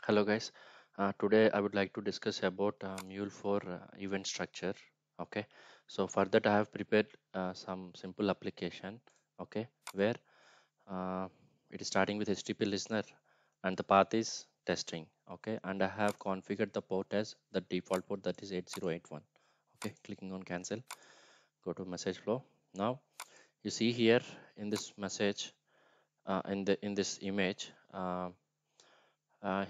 Hello guys. Today I would like to discuss about Mule for event structure. Okay. So for that I have prepared some simple application. Okay. Where uh, it is starting with HTTP listener and the path is testing. Okay. And I have configured the port as the default port, that is 8081. Okay. Clicking on cancel. Go to message flow. Now you see here in this message, in this image.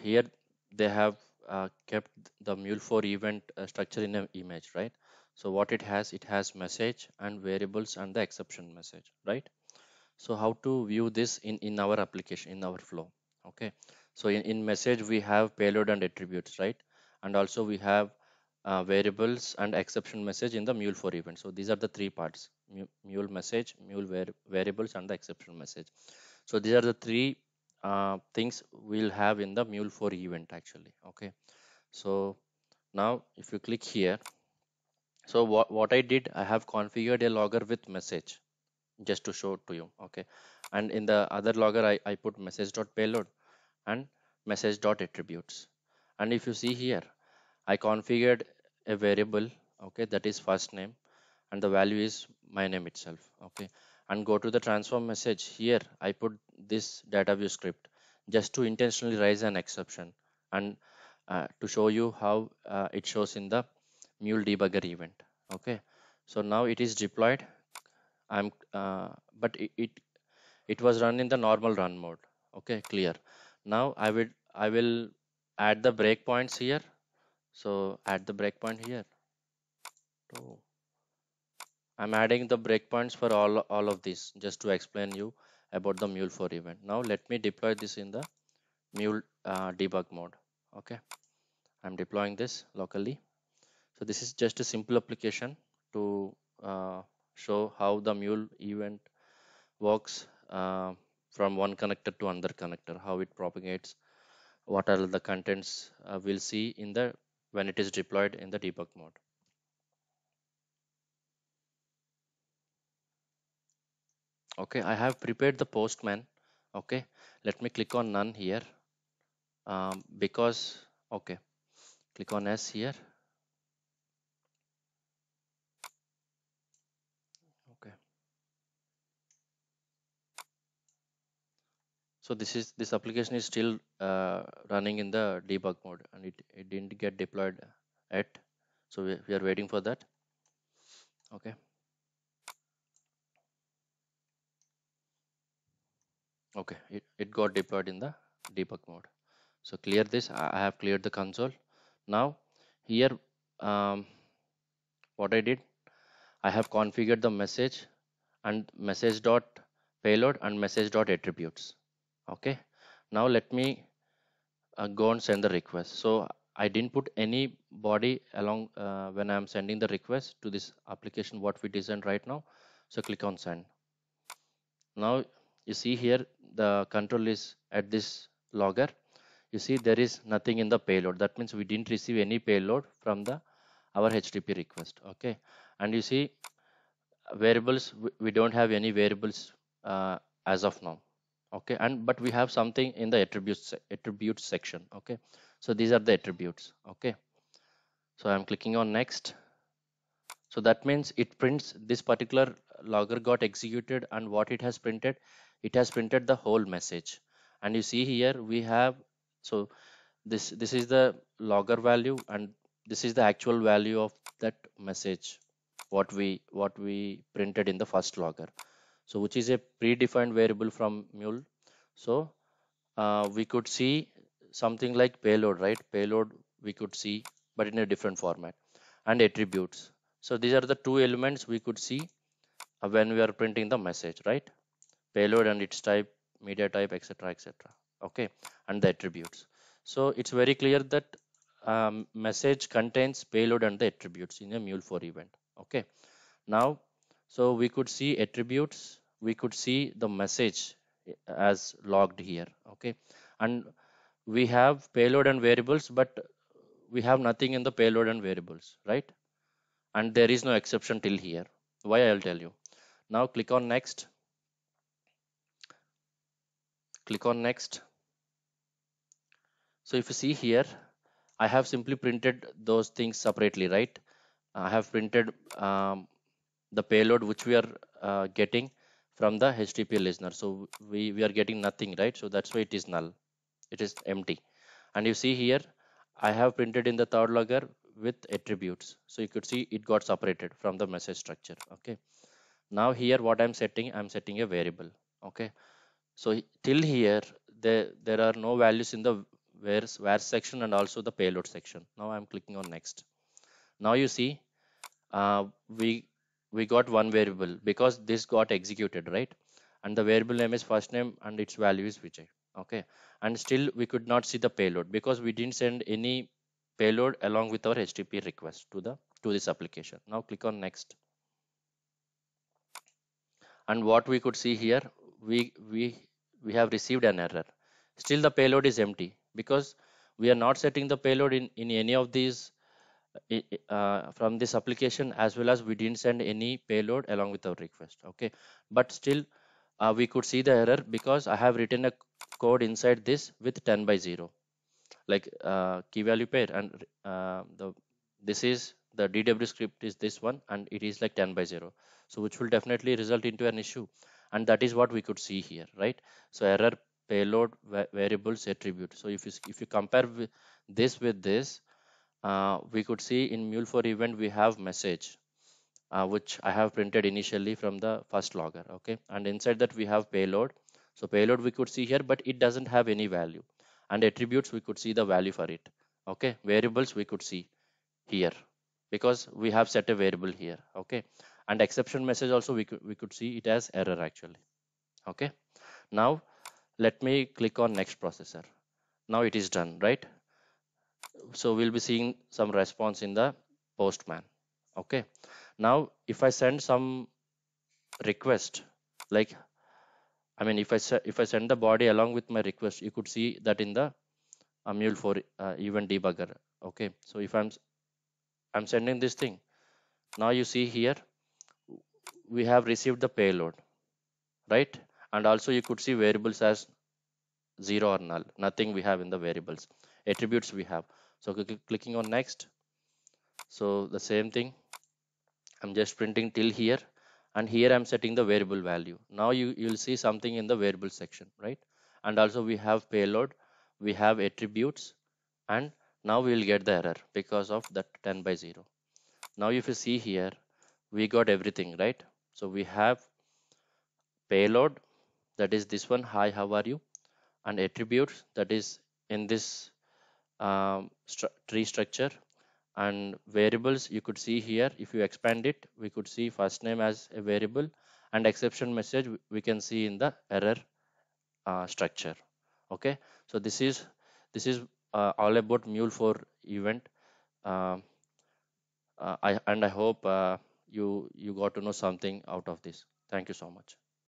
Here they have kept the mule4 event structure in an image, right? So what it has message and variables and the exception message, right? So how to view this in our application, in our flow? Okay, so in message we have payload and attributes, right? And also we have variables and exception message in the mule4 event. So these are the three parts: mule message, variables, and the exception message. So these are the three things we'll have in the mule4 event actually. Okay, so now if you click here, so what I did, I have configured a logger with message just to show to you. Okay, and in the other logger I put message.payload and message.attributes. And if you see here, I configured a variable, okay, that is first name, and the value is my name itself. Okay, and go to the transform message. Here I put this data view script just to intentionally raise an exception, and to show you how it shows in the mule debugger event. Okay, so now it is deployed. I'm but it was run in the normal run mode. Okay, clear. Now I will add the breakpoints here. So add the breakpoint here. So I'm adding the breakpoints for all of this just to explain you about the mule4 event. Now let me deploy this in the mule debug mode. Okay, I'm deploying this locally. So this is just a simple application to show how the mule event works from one connector to another connector, how it propagates, what are the contents we'll see in the when it is deployed in the debug mode. Okay, I have prepared the postman. Okay, let me click on none here, because okay, click on S here. Okay, so this application is still running in the debug mode, and it didn't get deployed yet, so we are waiting for that. Okay, okay, it got deployed in the debug mode. So clear this. I have cleared the console. Now here, um, what I did, I have configured the message and message dot payload and message dot attributes. Okay, now let me go and send the request. So I didn't put any body along when I'm sending the request to this application what we designed right now. So click on send. Now you see here the control is at this logger. You see there is nothing in the payload. That means we didn't receive any payload from the our HTTP request. Okay, and you see variables, we don't have any variables as of now. Okay, and but we have something in the attributes section. Okay, so these are the attributes. Okay, so I'm clicking on next. So that means it prints this particular logger got executed, and what it has printed the whole message. And you see here we have, so this is the logger value, and this is the actual value of that message what we printed in the first logger, so which is a predefined variable from mule. So we could see something like payload, right? Payload we could see, but in a different format, and attributes. So these are the two elements we could see when we are printing the message, right? Payload and its type, media type, etc., etc. Okay, and the attributes. So it's very clear that message contains payload and the attributes in a mule4 event. Okay, now so we could see attributes, we could see the message as logged here. Okay, and we have payload and variables, but we have nothing in the payload and variables, right? And there is no exception till here. Why? I'll tell you. Now click on next. Click on next. So if you see here, I have simply printed those things separately, right? I have printed the payload which we are getting from the HTTP listener. So we are getting nothing, right? So that's why it is null. It is empty. And you see here, I have printed in the third logger with attributes. So you could see it got separated from the message structure. Okay. Now here what I'm setting a variable. Okay. So till here, there are no values in the where section and also the payload section. Now I'm clicking on next. Now you see uh, we we got one variable because this got executed, right? And the variable name is first name and its value is Vijay. Okay. And still we could not see the payload because we didn't send any payload along with our HTTP request to this application. Now click on next. And what we could see here, we we we have received an error. Still the payload is empty because we are not setting the payload in any of these from this application, as well as we didn't send any payload along with our request. Okay. But still we could see the error because I have written a code inside this with 10 by 0, like key value pair, and the this is the DW script is this one, and it is like 10 by 0, so which will definitely result into an issue. And that is what we could see here, right? So error, payload, variables, attribute. So if you compare this with this, we could see in mule for event we have message, which I have printed initially from the first logger. Okay. And inside that we have payload. So payload we could see here, but it doesn't have any value. And attributes, we could see the value for it. Okay. Variables we could see here because we have set a variable here. Okay. And exception message also we could see it as error actually. Okay. Now let me click on next processor. Now it is done, right? So we'll be seeing some response in the postman. Okay. Now if I send some request, like, I mean, if I send the body along with my request, you could see that in the mule for event debugger. Okay. So if I'm sending this thing, now you see here we have received the payload, right? And also you could see variables as 0 or null, nothing we have in the variables. Attributes we have. So clicking on next. So the same thing, I'm just printing till here, and here I'm setting the variable value. Now you'll see something in the variable section, right? And also we have payload, we have attributes, and now we will get the error because of that 10 by 0. Now if you see here, we got everything, right? So we have payload, that is this one, hi, how are you? And attributes, that is in this tree structure. And variables, you could see here, if you expand it, we could see first name as a variable, and exception message we can see in the error structure. Okay. So this is all about mule for event. uh, I hope you got to know something out of this. Thank you so much.